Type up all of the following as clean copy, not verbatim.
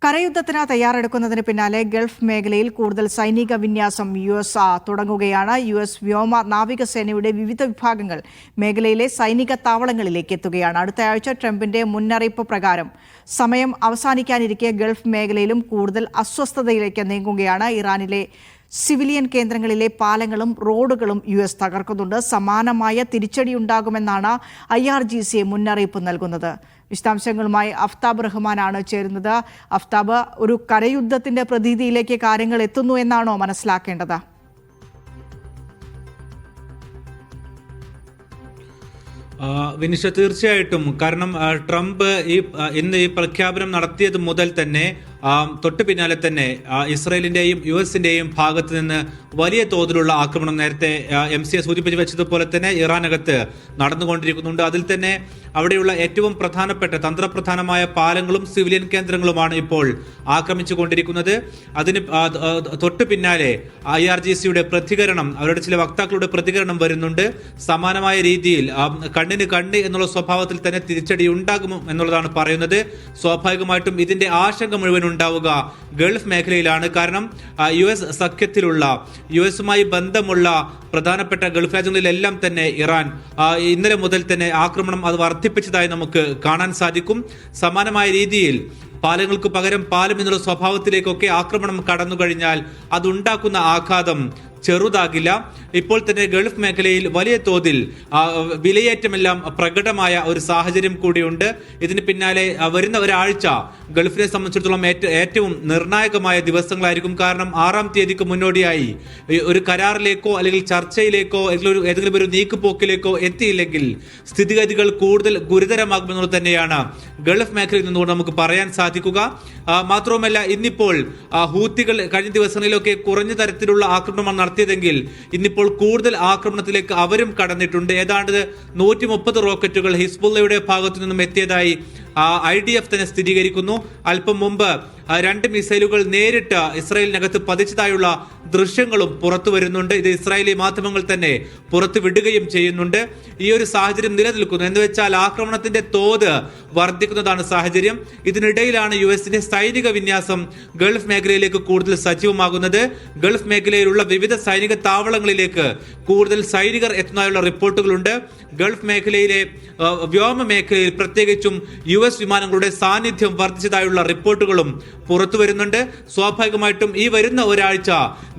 കരയുദ്ധത്തിന് തയ്യാറെടുക്കുന്നതിന് പിന്നാലെ ഗൾഫ് മേഖലയിൽ കൂടുതൽ സൈനിക വിന്യാസം യുഎസ് തുടങ്ങുകയാണ്. യുഎസ് വ്യോമ നാവികസേനയുടെ വിവിധ വിഭാഗങ്ങൾ മേഖലയിലെ സൈനിക താവളങ്ങളിലേക്ക് എത്തുകയാണ്. അടുത്ത ആഴ്ച ട്രംപിന്റെ മുന്നറിയിപ്പ് പ്രകാരം സമയം അവസാനിക്കാനിരിക്കെ ഗൾഫ് മേഖലയിലും കൂടുതൽ അസ്വസ്ഥതയിലേക്ക് നീങ്ങുകയാണ്. ഇറാനിലെ സിവിലിയൻ കേന്ദ്രങ്ങളിലെ പാലങ്ങളും റോഡുകളും യുഎസ് തകർക്കുന്നുണ്ട്. സമാനമായ തിരിച്ചടിയുണ്ടാകുമെന്നാണ് IRGC മുന്നറിയിപ്പ് നൽകുന്നത്. വിശദാംശങ്ങളുമായി അഫ്താബ് റഹ്മാനാണ് ചേരുന്നത്. അഫ്താബ്, ഒരു കരയുദ്ധത്തിന്റെ പ്രതീതിയിലേക്ക് കാര്യങ്ങൾ എത്തുന്നു എന്നാണോ മനസ്സിലാക്കേണ്ടത്? വിനിഷ, തീർച്ചയായിട്ടും. കാരണം ട്രംപ് ഇന്ന് ഈ പ്രഖ്യാപനം നടത്തിയത് മുതൽ തന്നെ തൊട്ടു പിന്നാലെ തന്നെ ഇസ്രയേലിന്റെയും US-ന്റെയും ഭാഗത്ത് നിന്ന് വലിയ തോതിലുള്ള ആക്രമണം നേരത്തെ MC സൂചിപ്പിച്ചു വെച്ചതുപോലെ തന്നെ ഇറാനകത്ത് നടന്നുകൊണ്ടിരിക്കുന്നുണ്ട്. അതിൽ തന്നെ അവിടെയുള്ള ഏറ്റവും പ്രധാനപ്പെട്ട തന്ത്രപ്രധാനമായ പാലങ്ങളും സിവിലിയൻ കേന്ദ്രങ്ങളുമാണ് ഇപ്പോൾ ആക്രമിച്ചു കൊണ്ടിരിക്കുന്നത്. അതിന് തൊട്ടു പിന്നാലെ IRGCയുടെ പ്രതികരണം, അവരുടെ ചില വക്താക്കളുടെ പ്രതികരണം വരുന്നുണ്ട്. സമാനമായ രീതിയിൽ കണ്ണിന് കണ്ണ് എന്നുള്ള സ്വഭാവത്തിൽ തന്നെ തിരിച്ചടി ഉണ്ടാകും എന്നുള്ളതാണ് പറയുന്നത്. സ്വാഭാവികമായിട്ടും ഇതിന്റെ ആശങ്ക മുഴുവൻ ഉണ്ടാവുക ഗൾഫ് മേഖലയിലാണ്. കാരണം US സഖ്യത്തിലുള്ള US-മായി ബന്ധമുള്ള പ്രധാനപ്പെട്ട ഗൾഫ് രാജ്യങ്ങളിലെല്ലാം തന്നെ ഇറാൻ ഇന്നലെ മുതൽ തന്നെ ആക്രമണം അത് വർദ്ധിപ്പിച്ചതായി നമുക്ക് കാണാൻ സാധിക്കും. സമാനമായ രീതിയിൽ പാലങ്ങൾക്ക് പകരം പാലം എന്നുള്ള സ്വഭാവത്തിലേക്കൊക്കെ ആക്രമണം കടന്നു കഴിഞ്ഞാൽ അതുണ്ടാക്കുന്ന ആഘാതം ചെറുതാകില്ല. ഇപ്പോൾ തന്നെ ഗൾഫ് മേഖലയിൽ വലിയ തോതിൽ വിലയേറ്റമെല്ലാം പ്രകടമായ ഒരു സാഹചര്യം കൂടിയുണ്ട്. ഇതിന് പിന്നാലെ വരുന്ന ഒരാഴ്ച ഗൾഫിനെ സംബന്ധിച്ചിടത്തോളം ഏറ്റവും നിർണായകമായ ദിവസങ്ങളായിരിക്കും. കാരണം 6-ാം തീയതിക്ക് മുന്നോടിയായി ഒരു കരാറിലേക്കോ അല്ലെങ്കിൽ ചർച്ചയിലേക്കോ ഏതെങ്കിലും ഒരു നീക്കുപോക്കിലേക്കോ എത്തിയില്ലെങ്കിൽ സ്ഥിതിഗതികൾ കൂടുതൽ ഗുരുതരമാകുമെന്നുള്ളത് തന്നെയാണ് ഗൾഫ് മേഖലയിൽ നിന്നുകൊണ്ട് നമുക്ക് പറയാൻ സാധിക്കുക. മാത്രവുമല്ല, ഇന്നിപ്പോൾ ഹൂത്തികൾ കഴിഞ്ഞ ദിവസങ്ങളിലൊക്കെ കുറഞ്ഞ തരത്തിലുള്ള ആക്രമണമാണ് നടത്തിയതെങ്കിൽ ഇന്നിപ്പോൾ കൂടുതൽ ആക്രമണത്തിലേക്ക് അവരും കടന്നിട്ടുണ്ട്. ഏതാണ്ട് 130 റോക്കറ്റുകൾ ഹിസ്ബുള്ളയുടെ ഭാഗത്തു നിന്നും എത്തിയതായി IDF തന്നെ സ്ഥിരീകരിക്കുന്നു. അല്പം മുമ്പ് 2 മിസൈലുകൾ നേരിട്ട് ഇസ്രായേലിനകത്ത് പതിച്ചതായുള്ള ദൃശ്യങ്ങളും പുറത്തു വരുന്നുണ്ട്. ഇത് ഇസ്രായേലി മാധ്യമങ്ങൾ തന്നെ പുറത്തു വിടുകയും ചെയ്യുന്നുണ്ട്. ഈ ഒരു സാഹചര്യം നിലനിൽക്കുന്നു എന്ന് വെച്ചാൽ ആക്രമണത്തിന്റെ തോത് വർദ്ധിക്കുന്നതാണ് സാഹചര്യം. ഇതിനിടയിലാണ് US-ന്റെ സൈനിക വിന്യാസം ഗൾഫ് മേഖലയിലേക്ക് കൂടുതൽ സജീവമാകുന്നത്. ഗൾഫ് മേഖലയിലുള്ള വിവിധ സൈനിക താവളങ്ങളിലേക്ക് കൂടുതൽ സൈനികർ എത്തുന്നതായുള്ള റിപ്പോർട്ടുകളുണ്ട്. ഗൾഫ് മേഖലയിലെ വ്യോമ മേഖലയിൽ പ്രത്യേകിച്ചും US വിമാനങ്ങളുടെ സാന്നിധ്യം വർദ്ധിച്ചതായുള്ള റിപ്പോർട്ടുകളും പുറത്തു വരുന്നുണ്ട്. സ്വാഭാവികമായിട്ടും ഈ വരുന്ന ഒരാഴ്ച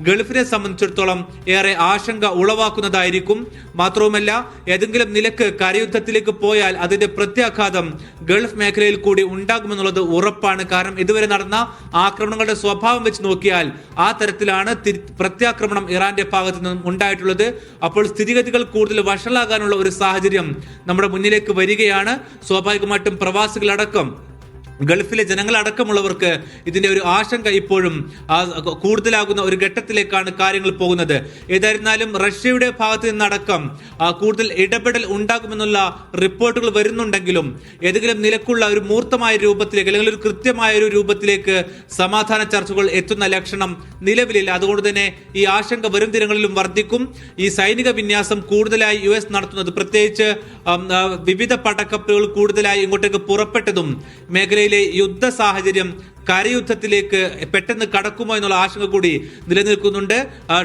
ഗൾഫിനെ സംബന്ധിച്ചിടത്തോളം ഏറെ ആശങ്ക ഉളവാക്കുന്നതായിരിക്കും. മാത്രവുമല്ല, ഏതെങ്കിലും നിലക്ക് കരയുദ്ധത്തിലേക്ക് പോയാൽ അതിന്റെ പ്രത്യാഘാതം ഗൾഫ് മേഖലയിൽ കൂടി ഉണ്ടാകുമെന്നുള്ളത് ഉറപ്പാണ്. കാരണം ഇതുവരെ നടന്ന ആക്രമണങ്ങളുടെ സ്വഭാവം വെച്ച് നോക്കിയാൽ ആ തരത്തിലാണ് പ്രത്യാക്രമണം ഇറാന്റെ ഭാഗത്ത് നിന്നും ഉണ്ടായിട്ടുള്ളത്. അപ്പോൾ സ്ഥിതിഗതികൾ കൂടുതൽ വഷളാകാനുള്ള ഒരു സാഹചര്യം നമ്മുടെ മുന്നിലേക്ക് വരികയാണ്. സ്വാഭാവികമായിട്ടും പ്രവാസികളടക്കം ഗൾഫിലെ ജനങ്ങളടക്കമുള്ളവർക്ക് ഇതിന്റെ ഒരു ആശങ്ക ഇപ്പോഴും കൂടുതലാകുന്ന ഒരു ഘട്ടത്തിലേക്കാണ് കാര്യങ്ങൾ പോകുന്നത്. ഏതായിരുന്നാലും റഷ്യയുടെ ഭാഗത്ത് നിന്നടക്കം കൂടുതൽ ഇടപെടൽ ഉണ്ടാകുമെന്നുള്ള റിപ്പോർട്ടുകൾ വരുന്നുണ്ടെങ്കിലും ഏതെങ്കിലും നിലക്കുള്ള ഒരു മൂർത്തമായ രൂപത്തിലേക്ക് അല്ലെങ്കിൽ ഒരു കൃത്യമായ ഒരു രൂപത്തിലേക്ക് സമാധാന ചർച്ചകൾ എത്തുന്ന ലക്ഷണം നിലവിലില്ല. അതുകൊണ്ട് തന്നെ ഈ ആശങ്ക വരും ദിനങ്ങളിലും വർദ്ധിക്കും. ഈ സൈനിക വിന്യാസം കൂടുതലായി US നടത്തുന്നത്, പ്രത്യേകിച്ച് വിവിധ പടക്കപ്പലുകൾ കൂടുതലായി ഇങ്ങോട്ടേക്ക് പുറപ്പെട്ടതും മേഖലയിൽ യുദ്ധ സാഹചര്യം കരയുദ്ധത്തിലേക്ക് പെട്ടെന്ന് കടക്കുമോ എന്നുള്ള ആശങ്ക കൂടി നിലനിൽക്കുന്നുണ്ട്.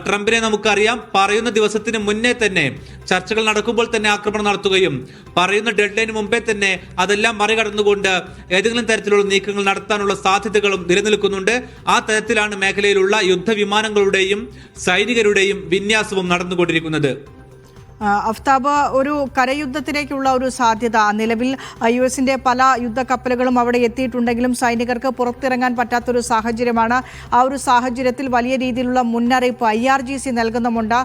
ട്രംപിനെ നമുക്കറിയാം, പറയുന്ന ദിവസത്തിന് മുന്നേ തന്നെ ചർച്ചകൾ നടക്കുമ്പോൾ തന്നെ ആക്രമണം നടത്തുകയും പറയുന്ന ഡെഡ് ലൈന് മുമ്പേ തന്നെ അതെല്ലാം മറികടന്നുകൊണ്ട് ഏതെങ്കിലും തരത്തിലുള്ള നീക്കങ്ങൾ നടത്താനുള്ള സാധ്യതകളും നിലനിൽക്കുന്നുണ്ട്. ആ തരത്തിലാണ് മേഖലയിലുള്ള യുദ്ധവിമാനങ്ങളുടെയും സൈനികരുടെയും വിന്യാസവും നടന്നുകൊണ്ടിരിക്കുന്നത്. അഫ്താബ്, ഒരു കരയുദ്ധത്തിലേക്കുള്ള ഒരു സാധ്യത നിലവിൽ US-ന്റെ പല യുദ്ധക്കപ്പലുകളും അവിടെ എത്തിയിട്ടുണ്ടെങ്കിലും സൈനികർക്ക് പുറത്തിറങ്ങാൻ പറ്റാത്തൊരു സാഹചര്യമാണ്. ആ ഒരു സാഹചര്യത്തിൽ വലിയ രീതിയിലുള്ള മുന്നറിയിപ്പ് IRGC നൽകുന്നുമുണ്ട്.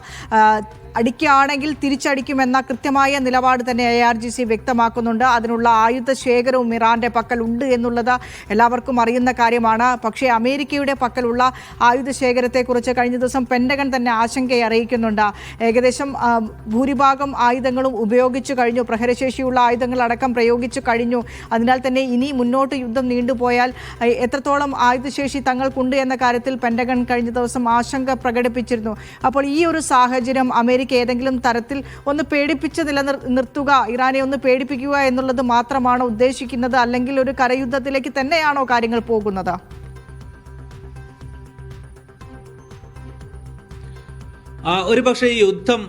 അടിക്കുകയാണെങ്കിൽ തിരിച്ചടിക്കുമെന്ന കൃത്യമായ നിലപാട് തന്നെ IRGC വ്യക്തമാക്കുന്നുണ്ട്. അതിനുള്ള ആയുധ ശേഖരവും ഇറാന്റെ പക്കൽ ഉണ്ട് എന്നുള്ളത് എല്ലാവർക്കും അറിയുന്ന കാര്യമാണ്. പക്ഷേ അമേരിക്കയുടെ പക്കലുള്ള ആയുധ ശേഖരത്തെക്കുറിച്ച് കഴിഞ്ഞ ദിവസം പെന്റഗൺ തന്നെ ആശങ്കയെ അറിയിക്കുന്നുണ്ട്. ഏകദേശം ഭൂരിഭാഗം ആയുധങ്ങളും ഉപയോഗിച്ചു കഴിഞ്ഞു, പ്രഹരശേഷിയുള്ള ആയുധങ്ങളടക്കം പ്രയോഗിച്ചു കഴിഞ്ഞു. അതിനാൽ തന്നെ ഇനി മുന്നോട്ട് യുദ്ധം നീണ്ടുപോയാൽ എത്രത്തോളം ആയുധശേഷി തങ്ങൾക്കുണ്ട് എന്ന കാര്യത്തിൽ പെന്റഗൺ കഴിഞ്ഞ ദിവസം ആശങ്ക പ്രകടിപ്പിച്ചിരുന്നു. അപ്പോൾ ഈ ഒരു സാഹചര്യം അമേരിക്ക ഏതെങ്കിലും തരത്തിൽ ഒന്ന് പേടിപ്പിച്ച് നിർത്തുക, ഇറാനെ ഒന്ന് പേടിപ്പിക്കുക എന്നുള്ളത് മാത്രമാണോ ഉദ്ദേശിക്കുന്നത്, അല്ലെങ്കിൽ ഒരു കരയുദ്ധത്തിലേക്ക് തന്നെയാണോ കാര്യങ്ങൾ പോകുന്നത്? ഒരുപക്ഷെ ഈ യുദ്ധം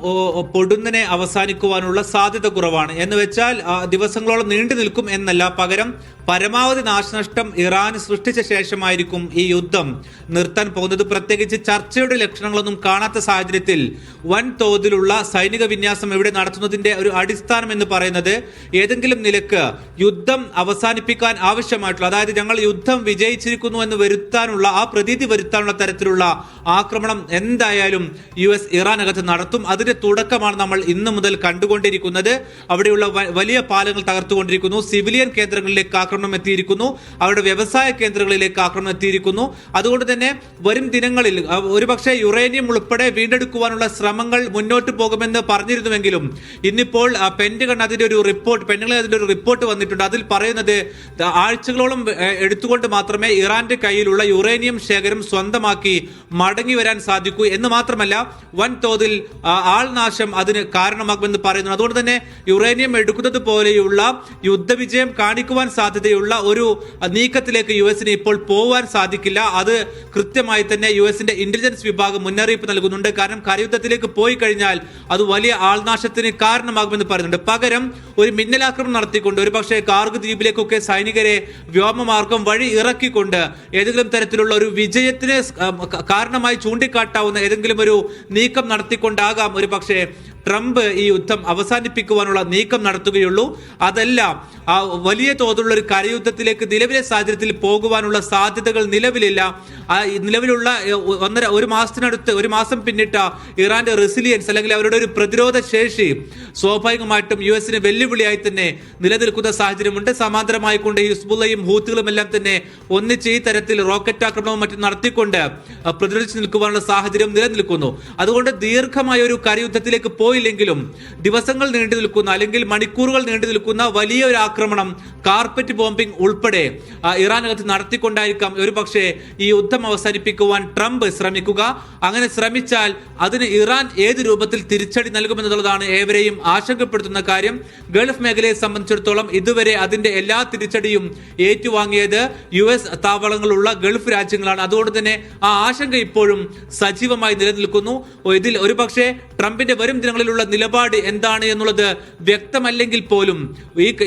പൊടുന്നനെ അവസാനിക്കുവാനുള്ള സാധ്യത കുറവാണ്. എന്ന് വെച്ചാൽ ദിവസങ്ങളോളം നീണ്ടു നിൽക്കും എന്നല്ല, പകരം പരമാവധി നാശനഷ്ടം ഇറാൻ സൃഷ്ടിച്ച ശേഷമായിരിക്കും ഈ യുദ്ധം നിർത്താൻ പോകുന്നത്. പ്രത്യേകിച്ച് ചർച്ചയുടെ ലക്ഷണങ്ങളൊന്നും കാണാത്ത സാഹചര്യത്തിൽ വൻതോതിലുള്ള സൈനിക വിന്യാസം ഇവിടെ നടത്തുന്നതിന്റെ ഒരു അടിസ്ഥാനം എന്ന് പറയുന്നത് ഏതെങ്കിലും നിലക്ക് യുദ്ധം അവസാനിപ്പിക്കാൻ ആവശ്യമായിട്ടുള്ള, അതായത് ഞങ്ങൾ യുദ്ധം വിജയിച്ചിരിക്കുന്നു എന്ന് വരുത്താനുള്ള, ആ പ്രതീതി വരുത്താനുള്ള തരത്തിലുള്ള ആക്രമണം എന്തായാലും US ഇറാനകത്ത് നടത്തും. അതിന്റെ തുടക്കമാണ് നമ്മൾ ഇന്ന് മുതൽ കണ്ടുകൊണ്ടിരിക്കുന്നത്. അവിടെയുള്ള വലിയ പാലങ്ങൾ തകർത്തുകൊണ്ടിരിക്കുന്നു, സിവിലിയൻ കേന്ദ്രങ്ങളിലേക്ക് ആക്രമണം എത്തിയിരിക്കുന്നു, അവരുടെ വ്യവസായ കേന്ദ്രങ്ങളിലേക്ക് ആക്രമണം എത്തിയിരിക്കുന്നു. അതുകൊണ്ട് തന്നെ വരും ദിനങ്ങളിൽ ഒരുപക്ഷെ യുറേനിയം ഉൾപ്പെടെ വീണ്ടെടുക്കുവാനുള്ള ശ്രമങ്ങൾ മുന്നോട്ട് പോകുമെന്ന് പറഞ്ഞിരുന്നുവെങ്കിലും ഇന്നിപ്പോൾ പെന്റഗൺ അതിന്റെ ഒരു റിപ്പോർട്ട് വന്നിട്ടുണ്ട്. അതിൽ പറയുന്നത് ആഴ്ചകളോളം എടുത്തുകൊണ്ട് മാത്രമേ ഇറാന്റെ കയ്യിലുള്ള യുറേനിയം ശേഖരം സ്വന്തമാക്കി മടങ്ങി വരാൻ സാധിക്കൂ എന്ന് മാത്രമല്ല വൻതോതിൽ ആൾനാശം അതിന് കാരണമാകുമെന്ന് പറയുന്നു. അതുകൊണ്ട് തന്നെ യുറേനിയം എടുക്കുന്നത് പോലെയുള്ള യുദ്ധവിജയം കാണിക്കുവാൻ സാധ്യതയുള്ള ഒരു നീക്കത്തിലേക്ക് US-ന് ഇപ്പോൾ പോവാൻ സാധിക്കില്ല. അത് കൃത്യമായി തന്നെ US-ന്റെ ഇന്റലിജൻസ് വിഭാഗം മുന്നറിയിപ്പ് നൽകുന്നുണ്ട്. കാരണം കരയുദ്ധത്തിലേക്ക് പോയി കഴിഞ്ഞാൽ അത് വലിയ ആൾനാശത്തിന് കാരണമാകുമെന്ന് പറയുന്നുണ്ട്. പകരം ഒരു മിന്നലാക്രമണം നടത്തിക്കൊണ്ട് ഒരുപക്ഷെ കാർഗ് ദ്വീപിലേക്കൊക്കെ സൈനികരെ വ്യോമമാർഗം വഴി ഇറക്കിക്കൊണ്ട് ഏതെങ്കിലും തരത്തിലുള്ള ഒരു വിജയത്തിന് കാരണമായി ചൂണ്ടിക്കാട്ടാവുന്ന ഏതെങ്കിലും ഒരു നീക്കം നടത്തിക്കൊണ്ടാകാം ഒരു പക്ഷേ ട്രംപ് ഈ യുദ്ധം അവസാനിപ്പിക്കുവാനുള്ള നീക്കം നടത്തുകയുള്ളൂ. അതെല്ലാം ആ വലിയ തോതിലുള്ള ഒരു കരയുദ്ധത്തിലേക്ക് നിലവിലെ സാഹചര്യത്തിൽ പോകുവാനുള്ള സാധ്യതകൾ നിലവിലില്ല. നിലവിലുള്ള ഒരു മാസം പിന്നിട്ട ഇറാന്റെ റെസിലിയൻസ് അല്ലെങ്കിൽ അവരുടെ ഒരു പ്രതിരോധ ശേഷി സ്വാഭാവികമായിട്ടും US-ന് വെല്ലുവിളിയായി തന്നെ നിലനിൽക്കുന്ന സാഹചര്യമുണ്ട്. സമാന്തരമായിക്കൊണ്ട് ഹിസ്ബുള്ളയും ഹൂത്തികളും എല്ലാം തന്നെ ഒന്നിച്ച് ഈ തരത്തിൽ റോക്കറ്റ് ആക്രമണവും മറ്റും നടത്തിക്കൊണ്ട് പ്രതിരോധിച്ച് നിൽക്കുവാനുള്ള സാഹചര്യം നിലനിൽക്കുന്നു. അതുകൊണ്ട് ദീർഘമായ ഒരു കരയുദ്ധത്തിലേക്ക് പോയില്ലെങ്കിലും ദിവസങ്ങൾ നീണ്ടു നിൽക്കുന്ന അല്ലെങ്കിൽ മണിക്കൂറുകൾ നീണ്ടു നിൽക്കുന്ന വലിയ ഒരു ആക്രമണം, കാർപ്പറ്റ് ബോംബിംഗ് ഉൾപ്പെടെ ഇറാനകത്ത് നടത്തിക്കൊണ്ടായിരിക്കാം ഒരു പക്ഷേ ഈ യുദ്ധം അവസാനിപ്പിക്കുവാൻ ട്രംപ് ശ്രമിക്കുക. അങ്ങനെ ശ്രമിച്ചാൽ അതിന് ഇറാൻ ഏത് രൂപത്തിൽ തിരിച്ചടി നൽകുമെന്നുള്ളതാണ് ഏവരെയും ആശങ്കപ്പെടുത്തുന്ന കാര്യം. ഗൾഫ് മേഖലയെ സംബന്ധിച്ചിടത്തോളം ഇതുവരെ അതിന്റെ എല്ലാ തിരിച്ചടിയും ഏറ്റുവാങ്ങിയത് US താവളങ്ങളുള്ള ഗൾഫ് രാജ്യങ്ങളാണ്. അതുകൊണ്ട് തന്നെ ആ ആശങ്ക ഇപ്പോഴും സജീവമായി നിലനിൽക്കുന്നു. ഇതിൽ ഒരുപക്ഷെ ട്രംപിന്റെ വരും ദിനങ്ങളിലുള്ള നിലപാട് എന്താണ് എന്നുള്ളത് വ്യക്തമല്ലെങ്കിൽ പോലും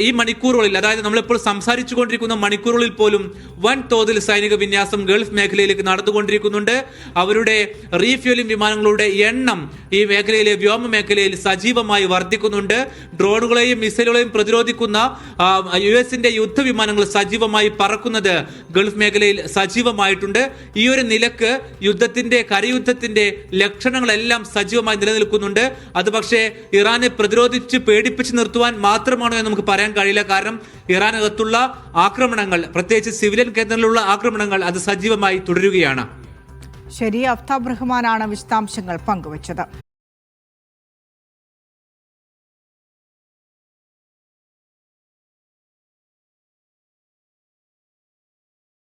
ഈ മണിക്കൂറുകളിൽ, അതായത് നമ്മളിപ്പോൾ സംസാരിച്ചു കൊണ്ടിരിക്കുന്ന മണിക്കൂറുകളിൽ പോലും വൻതോതിൽ സൈനിക വിന്യാസം ഗൾഫ് മേഖലയിലേക്ക് നടന്നുകൊണ്ടിരിക്കുന്നുണ്ട്. അവരുടെ റീഫ്യൂലിംഗ് വിമാനങ്ങളുടെ എണ്ണം ഈ മേഖലയിലെ വ്യോമ മേഖലയിൽ സജീവമായി വർദ്ധിക്കുന്നുണ്ട്. ഡ്രോണുകളെയും മിസൈലുകളെയും പ്രതിരോധിക്കുന്ന US-ന്റെ യുദ്ധവിമാനങ്ങൾ സജീവമായി പറക്കുന്നത് ഗൾഫ് മേഖലയിൽ സജീവമായിട്ടുണ്ട്. ഈ ഒരു നിലക്ക് കരയുദ്ധത്തിന്റെ ലക്ഷണങ്ങളെല്ലാം സജീവമായി നിലനിൽക്കുന്നുണ്ട്. അത് പക്ഷേ ഇറാനെ പ്രതിരോധിച്ച് പേടിപ്പിച്ച് നിർത്തുവാൻ മാത്രമാണോ എന്ന് നമുക്ക് പറയാൻ കഴിയില്ല. കാരണം ഇറാനകത്തുള്ള ആക്രമണങ്ങൾ, പ്രത്യേകിച്ച് സിവിലിയൻ കേന്ദ്രങ്ങളിലുള്ള ആക്രമണങ്ങൾ അത് സജീവമായി തുടരുകയാണ്. ശരി, അഫ്താബ് റഹ്മാനാണ് വിശദാംശങ്ങൾ പങ്കുവച്ചത്.